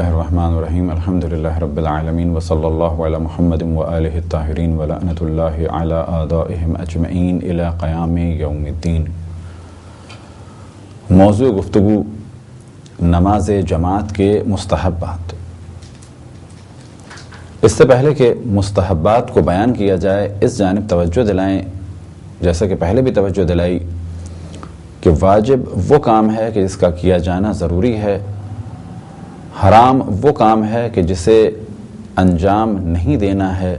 الرحمن الرحیم الحمدللہ رب العالمین وصلی اللہ علی محمد وآلہ الطاہرین ولعنۃ اللہ علی اعدائہم اجمعین الی قیام یوم الدین۔ موضوع گفتگو نماز جماعت کے مستحبات۔ اس سے پہلے کہ مستحبات کو بیان کیا جائے اس جانب توجہ دلائیں، جیسا کہ پہلے بھی توجہ دلائی کہ واجب وہ کام ہے کہ جس کا کیا جانا ضروری ہے، حرام وہ کام ہے کہ جسے انجام نہیں دینا ہے،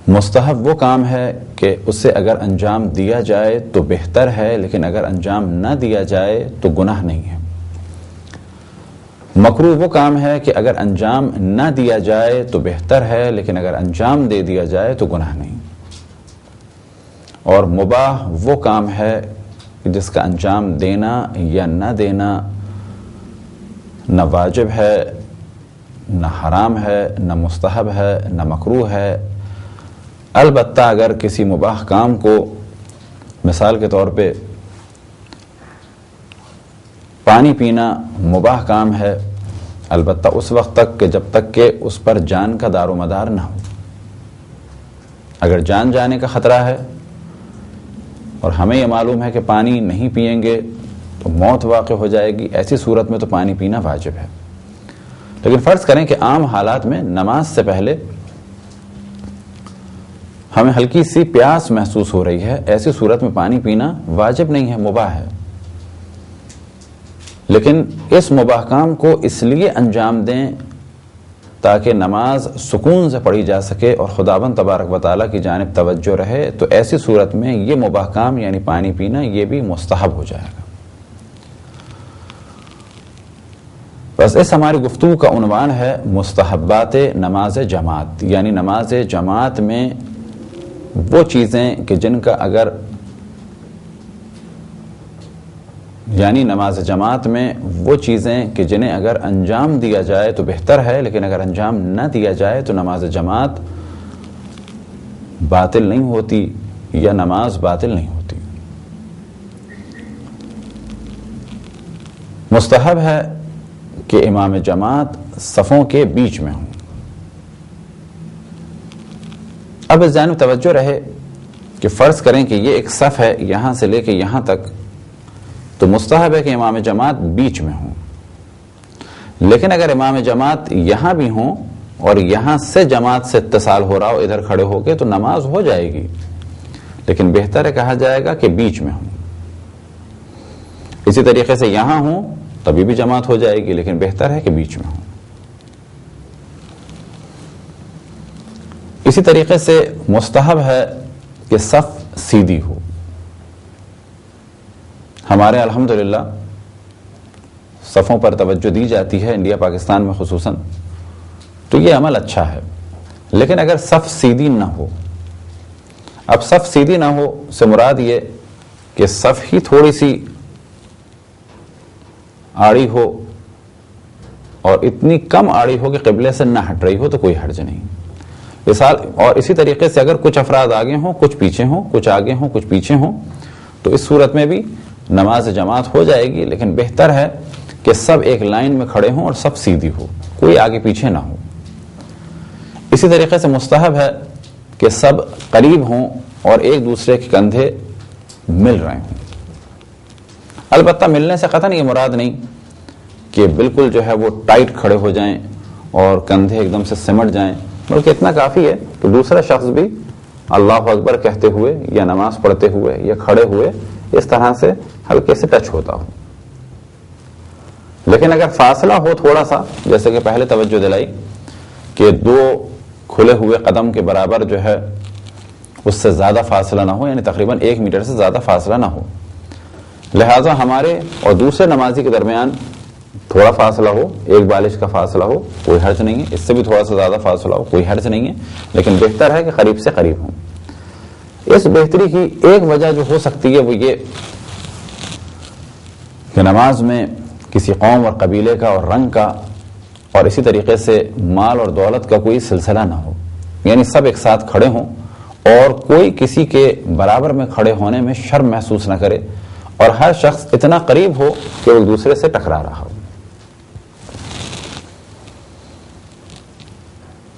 مستحب وہ کام ہے کہ اسے اگر انجام دیا جائے تو بہتر ہے لیکن اگر انجام نہ دیا جائے تو گناہ نہیں ہے، مکروہ وہ کام ہے کہ اگر انجام نہ دیا جائے تو بہتر ہے لیکن اگر انجام دے دیا جائے تو گناہ نہیں، اور مباح وہ کام ہے کہ جس کا انجام دینا یا نہ دینا نہ واجب ہے، نہ حرام ہے، نہ مستحب ہے، نہ مکروہ ہے۔ البتہ اگر کسی مباح کام کو، مثال کے طور پہ پانی پینا مباح کام ہے، البتہ اس وقت تک کہ جب تک کہ اس پر جان کا دار و مدار نہ ہو۔ اگر جان جانے کا خطرہ ہے اور ہمیں یہ معلوم ہے کہ پانی نہیں پئیں گے تو موت واقع ہو جائے گی، ایسی صورت میں تو پانی پینا واجب ہے۔ لیکن فرض کریں کہ عام حالات میں نماز سے پہلے ہمیں ہلکی سی پیاس محسوس ہو رہی ہے، ایسی صورت میں پانی پینا واجب نہیں ہے، مباح ہے، لیکن اس مباح کام کو اس لیے انجام دیں تاکہ نماز سکون سے پڑھی جا سکے اور خداوند تبارک و تعالیٰ کی جانب توجہ رہے، تو ایسی صورت میں یہ مباح کام یعنی پانی پینا یہ بھی مستحب ہو جائے گا۔ بس اس ہماری گفتگو کا عنوان ہے مستحبات نماز جماعت، یعنی نماز جماعت میں وہ چیزیں کہ جن کا اگر نماز جماعت میں وہ چیزیں کہ جنہیں اگر انجام دیا جائے تو بہتر ہے لیکن اگر انجام نہ دیا جائے تو نماز جماعت باطل نہیں ہوتی یا نماز باطل نہیں ہوتی۔ مستحب ہے کہ امام جماعت صفوں کے بیچ میں ہوں۔ اب اس جانب توجہ رہے کہ فرض کریں کہ یہ ایک صف ہے یہاں سے لے کے یہاں تک، تو مستحب ہے کہ امام جماعت بیچ میں ہوں، لیکن اگر امام جماعت یہاں بھی ہوں اور یہاں سے جماعت سے اتصال ہو رہا ہو ادھر کھڑے ہو کے تو نماز ہو جائے گی، لیکن بہتر ہے کہا جائے گا کہ بیچ میں ہوں۔ اسی طریقے سے یہاں ہوں تبھی بھی جماعت ہو جائے گی لیکن بہتر ہے کہ بیچ میں ہوں۔ اسی طریقے سے مستحب ہے کہ صف سیدھی ہو۔ ہمارے الحمدللہ صفوں پر توجہ دی جاتی ہے، انڈیا پاکستان میں خصوصاً، تو یہ عمل اچھا ہے، لیکن اگر صف سیدھی نہ ہو، اب صف سیدھی نہ ہو سے مراد یہ کہ صف ہی تھوڑی سی آڑی ہو اور اتنی کم آڑی ہو کہ قبلے سے نہ ہٹ رہی ہو تو کوئی حرج نہیں۔ مثال اور اسی طریقے سے اگر کچھ افراد آگے ہوں کچھ پیچھے ہوں، کچھ آگے ہوں کچھ پیچھے ہوں، تو اس صورت میں بھی نماز جماعت ہو جائے گی، لیکن بہتر ہے کہ سب ایک لائن میں کھڑے ہوں اور سب سیدھی ہو، کوئی آگے پیچھے نہ ہو۔ اسی طریقے سے مستحب ہے کہ سب قریب ہوں اور ایک دوسرے کے کندھے مل رہے ہوں۔ البتہ ملنے سے قطعاً یہ مراد نہیں کہ بالکل جو ہے وہ ٹائٹ کھڑے ہو جائیں اور کندھے ایک دم سے سمٹ جائیں، بلکہ اتنا کافی ہے کہ دوسرا شخص بھی اللہ اکبر کہتے ہوئے یا نماز پڑھتے ہوئے یا کھڑے ہوئے اس طرح سے ہلکے سے ٹچ ہوتا ہو۔ لیکن اگر فاصلہ ہو تھوڑا سا، جیسے کہ پہلے توجہ دلائی کہ دو کھلے ہوئے قدم کے برابر جو ہے اس سے زیادہ فاصلہ نہ ہو، یعنی تقریباً 1 میٹر سے زیادہ فاصلہ نہ ہو، لہٰذا ہمارے اور دوسرے نمازی کے درمیان تھوڑا فاصلہ ہو، 1 بالش کا فاصلہ ہو، کوئی حرج نہیں ہے، اس سے بھی تھوڑا سا زیادہ فاصلہ ہو، کوئی حرج نہیں ہے، لیکن بہتر ہے کہ قریب سے قریب ہوں۔ اس بہتری کی ایک وجہ جو ہو سکتی ہے وہ یہ کہ نماز میں کسی قوم اور قبیلے کا اور رنگ کا اور اسی طریقے سے مال اور دولت کا کوئی سلسلہ نہ ہو، یعنی سب ایک ساتھ کھڑے ہوں اور کوئی کسی کے برابر میں کھڑے ہونے میں شرم محسوس نہ کرے اور ہر شخص اتنا قریب ہو کہ وہ ایک دوسرے سے ٹکرا رہا ہو۔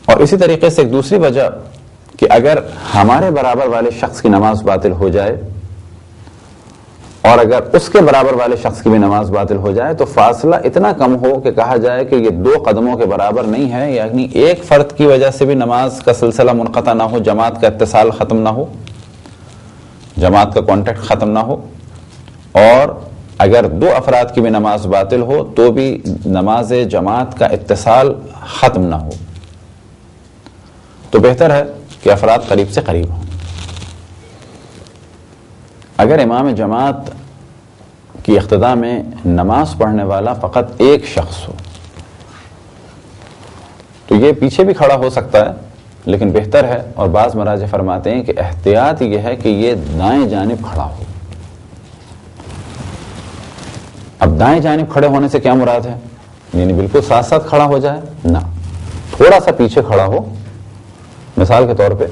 اور اسی طریقے سے ایک دوسری وجہ کہ اگر ہمارے برابر والے شخص کی نماز باطل ہو جائے اور اگر اس کے برابر والے شخص کی بھی نماز باطل ہو جائے تو فاصلہ اتنا کم ہو کہ کہا جائے کہ یہ 2 قدموں کے برابر نہیں ہے، یعنی ایک فرد کی وجہ سے بھی نماز کا سلسلہ منقطع نہ ہو، جماعت کا اتصال ختم نہ ہو، جماعت کا کانٹیکٹ ختم نہ ہو، اور اگر 2 افراد کی بھی نماز باطل ہو تو بھی نماز جماعت کا اتصال ختم نہ ہو، تو بہتر ہے کہ افراد قریب سے قریب ہوں۔ اگر امام جماعت کی اقتداء میں نماز پڑھنے والا فقط ایک شخص ہو تو یہ پیچھے بھی کھڑا ہو سکتا ہے، لیکن بہتر ہے، اور بعض مراجع فرماتے ہیں کہ احتیاط یہ ہے کہ یہ دائیں جانب کھڑا ہو۔ اب دائیں جانب کھڑے ہونے سے کیا مراد ہے؟ یعنی بالکل ساتھ ساتھ کھڑا ہو جائے؟ نہ، تھوڑا سا پیچھے کھڑا ہو۔ مثال کے طور پہ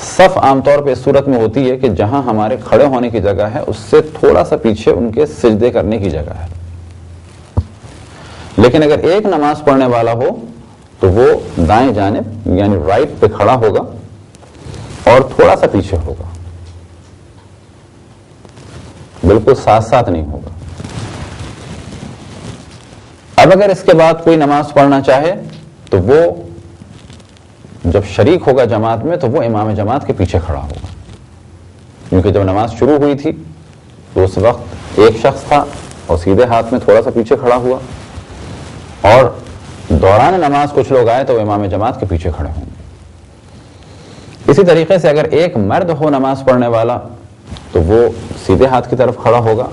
صف عام طور پہ اس صورت میں ہوتی ہے کہ جہاں ہمارے کھڑے ہونے کی جگہ ہے اس سے تھوڑا سا پیچھے ان کے سجدے کرنے کی جگہ ہے، لیکن اگر ایک نماز پڑھنے والا ہو تو وہ دائیں جانب یعنی رائٹ پہ کھڑا ہوگا اور تھوڑا سا پیچھے ہوگا، بالکل ساتھ ساتھ نہیں ہوگا۔ اب اگر اس کے بعد کوئی نماز پڑھنا چاہے تو وہ جب شریک ہوگا جماعت میں تو وہ امام جماعت کے پیچھے کھڑا ہوگا، کیونکہ جب نماز شروع ہوئی تھی تو اس وقت ایک شخص تھا اور سیدھے ہاتھ میں تھوڑا سا پیچھے کھڑا ہوا، اور دوران نماز کچھ لوگ آئے تو وہ امام جماعت کے پیچھے کھڑے ہوں گے۔ اسی طریقے سے اگر ایک مرد ہو نماز پڑھنے والا تو وہ سیدھے ہاتھ کی طرف کھڑا ہوگا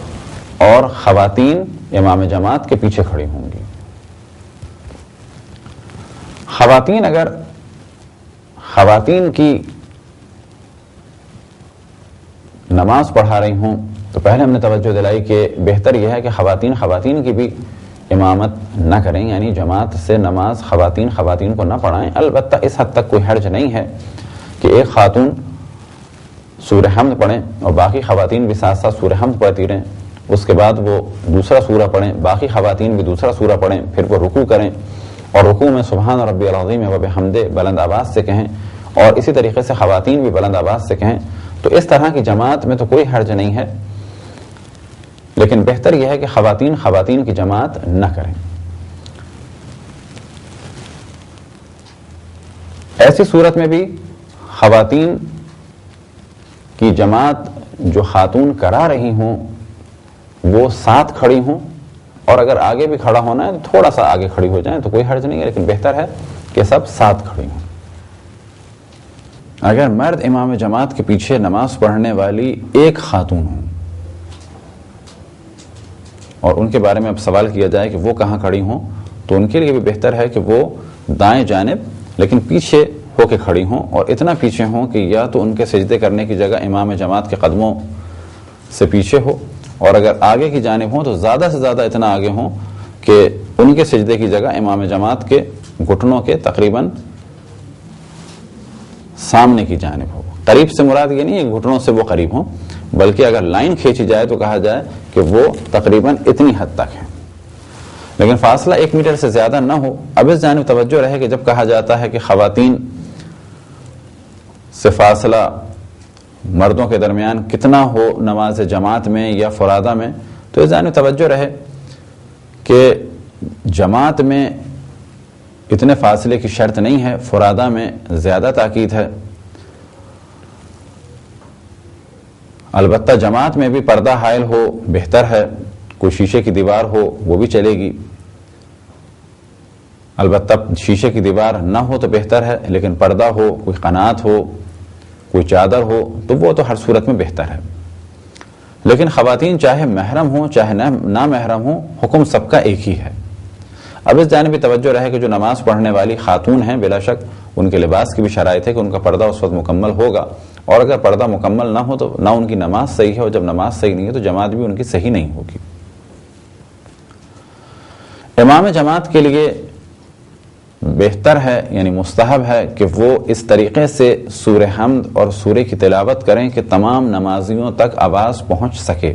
اور خواتین امام جماعت کے پیچھے کھڑی ہوں گی۔ خواتین کی نماز پڑھا رہی ہوں تو پہلے ہم نے توجہ دلائی کہ بہتر یہ ہے کہ خواتین کی بھی امامت نہ کریں، یعنی جماعت سے نماز خواتین کو نہ پڑھائیں۔ البتہ اس حد تک کوئی حرج نہیں ہے کہ ایک خاتون سورہ حمد پڑھیں اور باقی خواتین بھی ساتھ ساتھ سورہ حمد پڑھتی رہیں، اس کے بعد وہ دوسرا سورہ پڑھیں، باقی خواتین بھی دوسرا سورہ پڑھیں، پھر وہ رکوع کریں اور رکوع میں سبحان ربی العظیم و بحمدہ بلند آواز سے کہیں، اور اسی طریقے سے خواتین بھی بلند آواز سے کہیں۔ تو اس طرح کی جماعت میں تو کوئی حرج نہیں ہے، لیکن بہتر یہ ہے کہ خواتین کی جماعت نہ کریں۔ ایسی صورت میں بھی خواتین کی جماعت جو خاتون کرا رہی ہوں وہ ساتھ کھڑی ہوں، اور اگر آگے بھی کھڑا ہونا ہے تو تھوڑا سا آگے کھڑی ہو جائیں تو کوئی حرج نہیں ہے، لیکن بہتر ہے کہ سب ساتھ کھڑی ہوں۔ اگر مرد امام جماعت کے پیچھے نماز پڑھنے والی ایک خاتون ہوں اور ان کے بارے میں اب سوال کیا جائے کہ وہ کہاں کھڑی ہوں، تو ان کے لیے بھی بہتر ہے کہ وہ دائیں جانب لیکن پیچھے ہو کے کھڑی ہوں، اور اتنا پیچھے ہوں کہ یا تو ان کے سجدے کرنے کی جگہ امام جماعت کے قدموں سے پیچھے ہو، اور اگر آگے کی جانب ہوں تو زیادہ سے زیادہ اتنا آگے ہوں کہ ان کے سجدے کی جگہ امام جماعت کے گھٹنوں کے تقریباً سامنے کی جانب ہو۔ قریب سے مراد یہ نہیں ہے گھٹنوں سے وہ قریب ہوں، بلکہ اگر لائن کھینچی جائے تو کہا جائے کہ وہ تقریباً اتنی حد تک ہے، لیکن فاصلہ 1 میٹر سے زیادہ نہ ہو۔ اب اس جانب توجہ رہے کہ جب کہا جاتا ہے کہ خواتین سے فاصلہ مردوں کے درمیان کتنا ہو نماز جماعت میں یا فرادہ میں، تو اس جانب توجہ رہے کہ جماعت میں اتنے فاصلے کی شرط نہیں ہے، فرادہ میں زیادہ تاکید ہے۔ البتہ جماعت میں بھی پردہ حائل ہو بہتر ہے، کوئی شیشے کی دیوار ہو وہ بھی چلے گی، البتہ شیشے کی دیوار نہ ہو تو بہتر ہے، لیکن پردہ ہو، کوئی قنات ہو، کوئی چادر ہو تو وہ تو ہر صورت میں بہتر ہے۔ لیکن خواتین چاہے محرم ہوں چاہے نہ محرم ہوں، حکم سب کا ایک ہی ہے۔ اب اس جانب بھی توجہ رہے کہ جو نماز پڑھنے والی خاتون ہیں بلا شک ان کے لباس کی بھی شرائط ہے کہ ان کا پردہ اس وقت مکمل ہوگا، اور اگر پردہ مکمل نہ ہو تو نہ ان کی نماز صحیح ہے، اور جب نماز صحیح نہیں ہے تو جماعت بھی ان کی صحیح نہیں ہوگی۔ امام جماعت کے لیے بہتر ہے یعنی مستحب ہے کہ وہ اس طریقے سے سورہ حمد اور سورہ کی تلاوت کریں کہ تمام نمازیوں تک آواز پہنچ سکے۔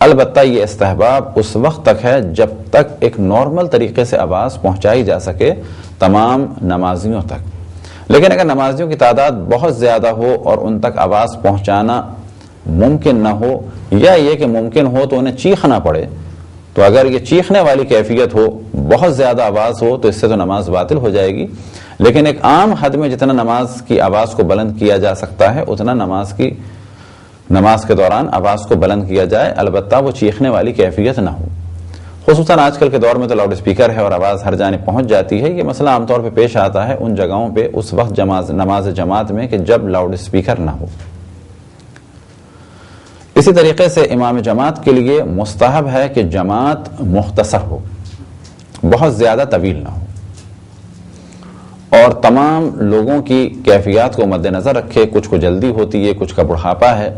البتہ یہ استحباب اس وقت تک ہے جب تک ایک نارمل طریقے سے آواز پہنچائی جا سکے تمام نمازیوں تک. لیکن اگر نمازیوں کی تعداد بہت زیادہ ہو اور ان تک آواز پہنچانا ممکن نہ ہو، یا یہ کہ ممکن ہو تو انہیں چیخنا پڑے، تو اگر یہ چیخنے والی کیفیت ہو، بہت زیادہ آواز ہو، تو اس سے تو نماز باطل ہو جائے گی. لیکن ایک عام حد میں جتنا نماز کی آواز کو بلند کیا جا سکتا ہے اتنا نماز کے دوران آواز کو بلند کیا جائے، البتہ وہ چیخنے والی کیفیت نہ ہو. خصوصاً آج کل کے دور میں تو لاؤڈ اسپیکر ہے اور آواز ہر جانب پہنچ جاتی ہے. یہ مسئلہ عام طور پہ پیش آتا ہے ان جگہوں پہ اس وقت نماز جماعت میں کہ جب لاؤڈ اسپیکر نہ ہو. اسی طریقے سے امام جماعت کے لیے مستحب ہے کہ جماعت مختصر ہو، بہت زیادہ طویل نہ ہو، اور تمام لوگوں کی کیفیات کو مد نظر رکھے. کچھ کو جلدی ہوتی ہے، کچھ کا بڑھاپا ہے.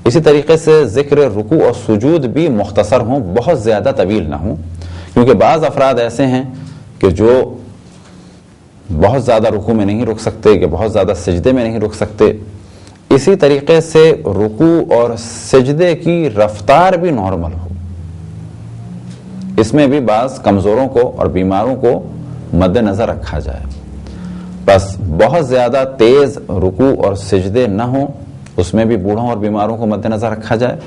اسی طریقے سے ذکر رکوع اور سجود بھی مختصر ہوں، بہت زیادہ طویل نہ ہوں، کیونکہ بعض افراد ایسے ہیں کہ جو بہت زیادہ رکوع میں نہیں رک سکتے کہ بہت زیادہ سجدے میں نہیں رک سکتے. اسی طریقے سے رکوع اور سجدے کی رفتار بھی نارمل ہو. اس میں بھی بعض کمزوروں کو اور بیماروں کو مد نظر رکھا جائے. بس بہت زیادہ تیز رکوع اور سجدے نہ ہوں، اس میں بھی بوڑھوں اور بیماروں کو مد نظر رکھا جائے.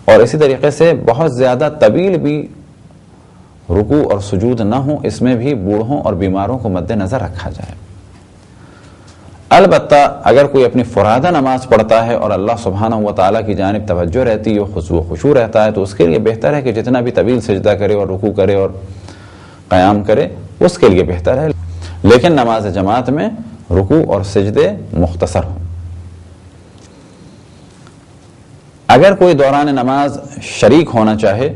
اور اسی طریقے سے بہت زیادہ طویل بھی رکوع اور سجود نہ ہوں، اس میں بھی بوڑھوں اور بیماروں کو مد نظر رکھا جائے. البتہ اگر کوئی اپنی فرادہ نماز پڑھتا ہے اور اللہ سبحانہ و تعالیٰ کی جانب توجہ رہتی ہے، خضوع و خشوع رہتا ہے، تو اس کے لیے بہتر ہے کہ جتنا بھی طویل سجدہ کرے اور رکوع کرے اور قیام کرے، اس کے لیے بہتر ہے. لیکن نماز جماعت میں رکوع اور سجدے مختصر ہوں. اگر کوئی دوران نماز شریک ہونا چاہے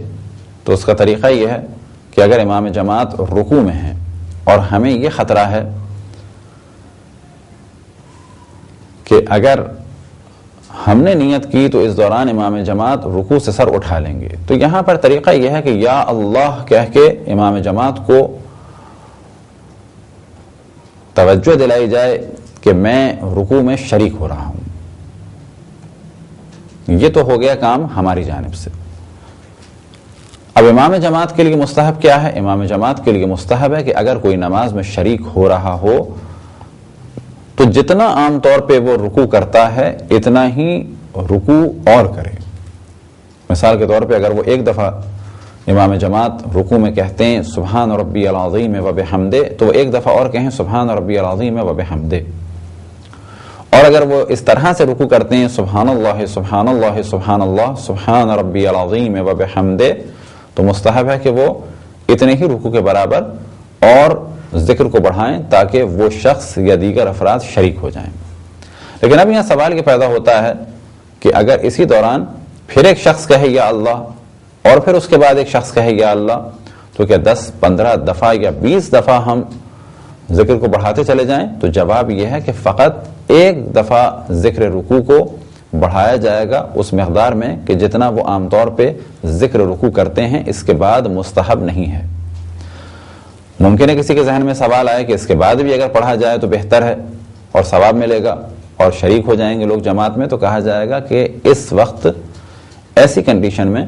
تو اس کا طریقہ یہ ہے کہ اگر امام جماعت رکوع میں ہے اور ہمیں یہ خطرہ ہے کہ اگر ہم نے نیت کی تو اس دوران امام جماعت رکوع سے سر اٹھا لیں گے، تو یہاں پر طریقہ یہ ہے کہ یا اللہ کہہ کے امام جماعت کو توجہ دلائی جائے کہ میں رکوع میں شریک ہو رہا ہوں. یہ تو ہو گیا کام ہماری جانب سے. اب امام جماعت کے لیے مستحب کیا ہے؟ امام جماعت کے لیے مستحب ہے کہ اگر کوئی نماز میں شریک ہو رہا ہو تو جتنا عام طور پہ وہ رکوع کرتا ہے اتنا ہی رکوع اور کرے. مثال کے طور پہ اگر وہ ایک دفعہ امام جماعت رکوع میں کہتے ہیں سبحان ربی العظیم و بحمدہ، تو وہ ایک دفعہ اور کہیں سبحان ربی العظیم و بحمدہ. اور اگر وہ اس طرح سے رکوع کرتے ہیں سبحان اللہ سبحان اللہ سبحان اللہ سبحان ربی العظیم و بحمدہ، تو مستحب ہے کہ وہ اتنے ہی رکوع کے برابر اور ذکر کو بڑھائیں تاکہ وہ شخص یا دیگر افراد شریک ہو جائیں. لیکن اب یہاں سوال یہ پیدا ہوتا ہے کہ اگر اسی دوران پھر ایک شخص کہے یا اللہ اور پھر اس کے بعد ایک شخص کہے یا اللہ، تو کیا 10 15 دفعہ یا 20 دفعہ ہم ذکر کو بڑھاتے چلے جائیں؟ تو جواب یہ ہے کہ فقط ایک دفعہ ذکر رکوع کو بڑھایا جائے گا اس مقدار میں کہ جتنا وہ عام طور پہ ذکر رکوع کرتے ہیں، اس کے بعد مستحب نہیں ہے. ممکن ہے کسی کے ذہن میں سوال آئے کہ اس کے بعد بھی اگر پڑھا جائے تو بہتر ہے اور ثواب ملے گا اور شریک ہو جائیں گے لوگ جماعت میں، تو کہا جائے گا کہ اس وقت ایسی کنڈیشن میں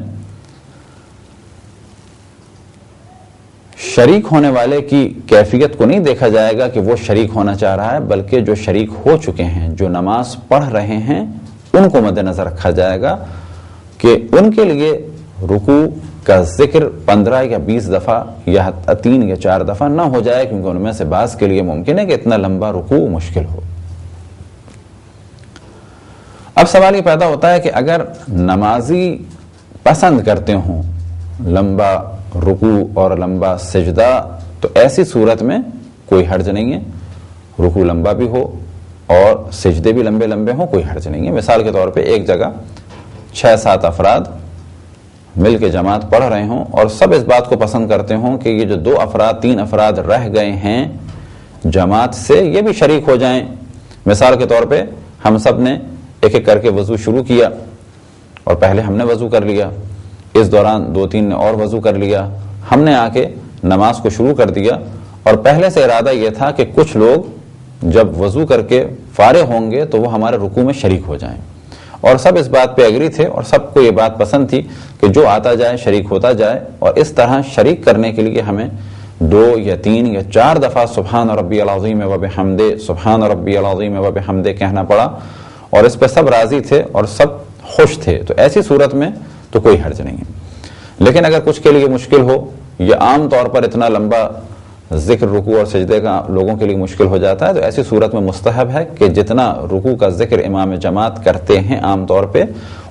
شریک ہونے والے کی کیفیت کو نہیں دیکھا جائے گا کہ وہ شریک ہونا چاہ رہا ہے، بلکہ جو شریک ہو چکے ہیں، جو نماز پڑھ رہے ہیں، ان کو مد نظر رکھا جائے گا کہ ان کے لیے رکوع کا ذکر 15 یا 20 دفعہ یا 3 یا 4 دفعہ نہ ہو جائے، کیونکہ ان میں سے بعض کے لیے ممکن ہے کہ اتنا لمبا رکوع مشکل ہو. اب سوال یہ پیدا ہوتا ہے کہ اگر نمازی پسند کرتے ہوں لمبا رکوع اور لمبا سجدہ، تو ایسی صورت میں کوئی حرج نہیں ہے. رکوع لمبا بھی ہو اور سجدے بھی لمبے لمبے ہوں، کوئی حرج نہیں ہے. مثال کے طور پہ ایک جگہ 6-7 افراد مل کے جماعت پڑھ رہے ہوں اور سب اس بات کو پسند کرتے ہوں کہ یہ جو 2 افراد 3 افراد رہ گئے ہیں جماعت سے، یہ بھی شریک ہو جائیں. مثال کے طور پہ ہم سب نے ایک ایک کر کے وضو شروع کیا اور پہلے ہم نے وضو کر لیا، اس دوران 2-3 نے اور وضو کر لیا، ہم نے آ کے نماز کو شروع کر دیا اور پہلے سے ارادہ یہ تھا کہ کچھ لوگ جب وضو کر کے فارغ ہوں گے تو وہ ہمارے رکوع میں شریک ہو جائیں. اور سب اس بات پہ ایگری تھے اور سب کو یہ بات پسند تھی کہ جو آتا جائے شریک ہوتا جائے، اور اس طرح شریک کرنے کے لیے ہمیں 2 یا 3 یا 4 دفعہ سبحان ربی العظیم و بحمدہ، سبحان ربی العظیم و بحمدہ کہنا پڑا، اور اس پہ سب راضی تھے اور سب خوش تھے۔ تو ایسی صورت میں تو کوئی حرج نہیں ہے۔ لیکن اگر کچھ کے لیے مشکل ہو، یا عام طور پر اتنا لمبا ذکر رکوع اور سجدے کا لوگوں کے لیے مشکل ہو جاتا ہے، تو ایسی صورت میں مستحب ہے کہ جتنا رکوع کا ذکر امام جماعت کرتے ہیں عام طور پہ،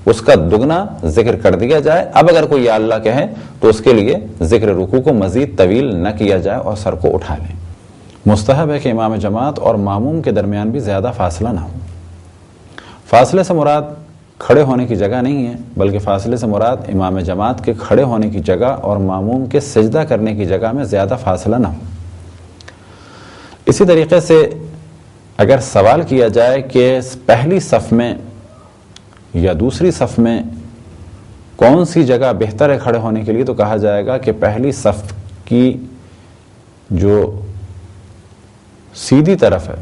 اس کا دگنا ذکر کر دیا جائے۔ اب اگر کوئی یا اللہ کہے تو اس کے لیے ذکر رکوع کو مزید طویل نہ کیا جائے اور سر کو اٹھا لیں۔ مستحب ہے کہ امام جماعت اور ماموم کے درمیان بھی زیادہ فاصلہ نہ ہو۔ فاصلے سے مراد کھڑے ہونے کی جگہ نہیں ہے، بلکہ فاصلے سے مراد امام جماعت کے کھڑے ہونے کی جگہ اور ماموم کے سجدہ کرنے کی جگہ میں زیادہ فاصلہ نہ ہو۔ اسی طریقے سے اگر سوال کیا جائے کہ پہلی صف میں یا دوسری صف میں کون سی جگہ بہتر ہے کھڑے ہونے کے لیے، تو کہا جائے گا کہ پہلی صف کی جو سیدھی طرف ہے۔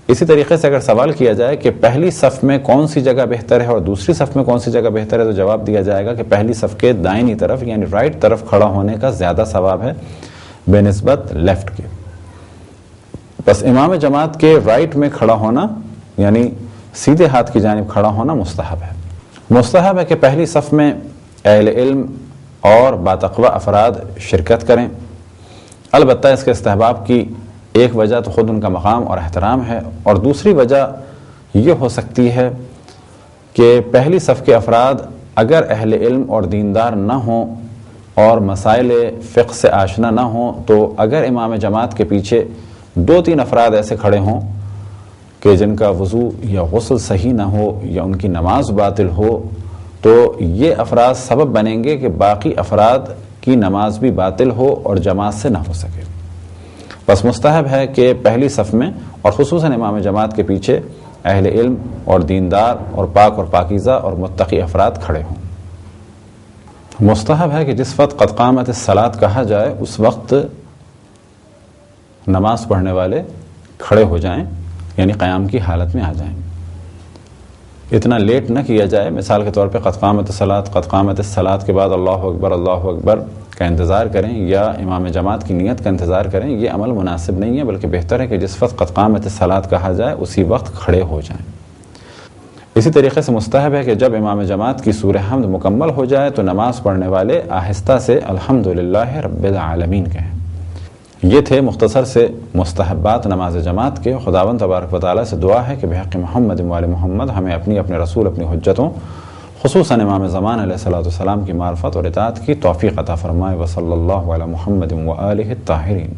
اسی طریقے سے اگر سوال کیا جائے کہ پہلی صف میں کون سی جگہ بہتر ہے اور دوسری صف میں کون سی جگہ بہتر ہے، تو جواب دیا جائے گا کہ پہلی صف کے دائنی طرف یعنی رائٹ طرف کھڑا ہونے کا زیادہ ثواب ہے بہ نسبت لیفٹ کے۔ بس امام جماعت کے رائٹ میں کھڑا ہونا یعنی سیدھے ہاتھ کی جانب کھڑا ہونا مستحب ہے۔ مستحب ہے کہ پہلی صف میں اہل علم اور باتقوی افراد شرکت کریں۔ البتہ اس کے استحباب کی ایک وجہ تو خود ان کا مقام اور احترام ہے، اور دوسری وجہ یہ ہو سکتی ہے کہ پہلی صف کے افراد اگر اہل علم اور دیندار نہ ہوں اور مسائل فقہ سے آشنا نہ ہوں، تو اگر امام جماعت کے پیچھے 2-3 افراد ایسے کھڑے ہوں کہ جن کا وضو یا غسل صحیح نہ ہو یا ان کی نماز باطل ہو، تو یہ افراد سبب بنیں گے کہ باقی افراد کی نماز بھی باطل ہو اور جماعت سے نہ ہو سکے۔ بس مستحب ہے کہ پہلی صف میں اور خصوصاً امام جماعت کے پیچھے اہل علم اور دیندار اور پاک اور پاکیزہ اور متقی افراد کھڑے ہوں۔ مستحب ہے کہ جس وقت قد قامت الصلاۃ کہا جائے اس وقت نماز پڑھنے والے کھڑے ہو جائیں، یعنی قیام کی حالت میں آ جائیں۔ اتنا لیٹ نہ کیا جائے، مثال کے طور پہ قد قامت الصلاۃ کے بعد اللہ اکبر کا انتظار کریں یا امام جماعت کی نیت کا انتظار کریں، یہ عمل مناسب نہیں ہے، بلکہ بہتر ہے کہ جس وقت قد قامت الصلاۃ کہا جائے اسی وقت کھڑے ہو جائیں۔ اسی طریقے سے مستحب ہے کہ جب امام جماعت کی سورہ حمد مکمل ہو جائے تو نماز پڑھنے والے آہستہ سے الحمدللہ رب العالمین کہیں۔ یہ تھے مختصر سے مستحبات نماز جماعت کے۔ خداوند تبارک و تعالیٰ سے دعا ہے کہ بحق محمد وآل محمد ہمیں اپنے رسول اپنی حجتوں خصوصاً امام زمان علیہ الصلوۃ والسلام کی معرفت اور اطاعت کی توفیق عطا فرمائے۔ وصلی اللہ علی محمد وآلہ الطاہرین۔